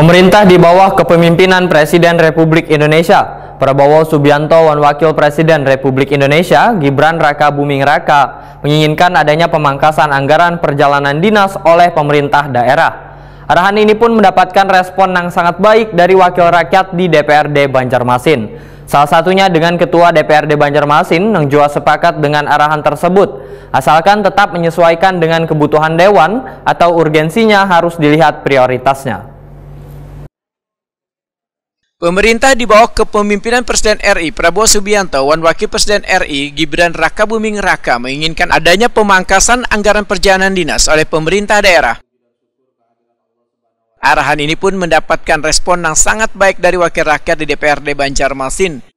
Pemerintah di bawah kepemimpinan Presiden Republik Indonesia Prabowo Subianto dan Wakil Presiden Republik Indonesia Gibran Rakabuming Raka menginginkan adanya pemangkasan anggaran perjalanan dinas oleh pemerintah daerah. Arahan ini pun mendapatkan respon yang sangat baik dari wakil rakyat di DPRD Banjarmasin. Salah satunya dengan Ketua DPRD Banjarmasin yang juga sepakat dengan arahan tersebut, asalkan tetap menyesuaikan dengan kebutuhan dewan atau urgensinya harus dilihat prioritasnya. Pemerintah di bawah kepemimpinan Presiden RI Prabowo Subianto dan Wakil Presiden RI Gibran Rakabuming Raka menginginkan adanya pemangkasan anggaran perjalanan dinas oleh pemerintah daerah. Arahan ini pun mendapatkan respon yang sangat baik dari wakil rakyat di DPRD Banjarmasin.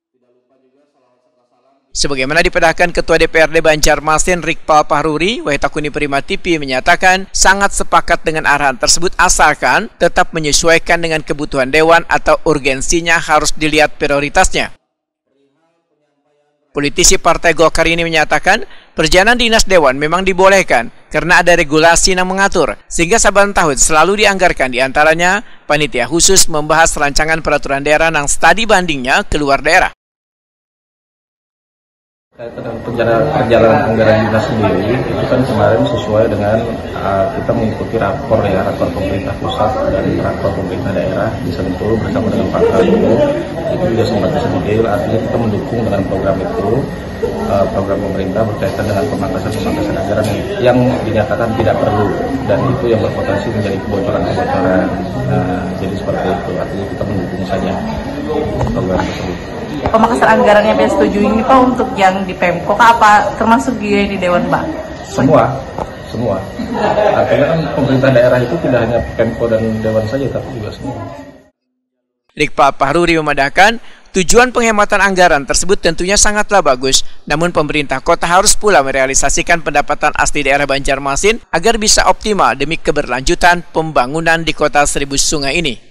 Sebagaimana dipedahkan Ketua DPRD Banjarmasin Rikpal Pahruri, Waitakuni Prima TV menyatakan sangat sepakat dengan arahan tersebut asalkan tetap menyesuaikan dengan kebutuhan dewan atau urgensinya harus dilihat prioritasnya. Politisi Partai Golkar ini menyatakan perjalanan dinas dewan memang dibolehkan karena ada regulasi yang mengatur, sehingga saban tahun selalu dianggarkan diantaranya panitia khusus membahas rancangan peraturan daerah yang studi bandingnya keluar daerah. Perjalanan anggaran dinas sendiri itu kan kemarin sesuai dengan kita mengikuti rapor pemerintah pusat dan rapor pemerintah daerah di Sentul bersama dengan Pak Prabowo. Itu juga sempat disentil, artinya kita mendukung dengan program itu, program pemerintah berkaitan dengan pemangkasan anggaran yang dinyatakan tidak perlu dan itu yang berpotensi menjadi kebocoran-kebocoran. Jadi seperti itu, artinya kita mendukung saja program tersebut. Pemangkasan anggaran yang saya setuju ini Pak untuk yang di Pemko apa termasuk juga di Dewan Pak? Semua. Artinya kan pemerintah daerah itu tidak hanya Pemko dan Dewan saja tapi juga semua. Rikpal Pahruri memadahkan tujuan penghematan anggaran tersebut tentunya sangatlah bagus, namun pemerintah kota harus pula merealisasikan pendapatan asli daerah Banjarmasin agar bisa optimal demi keberlanjutan pembangunan di kota Seribu Sungai ini.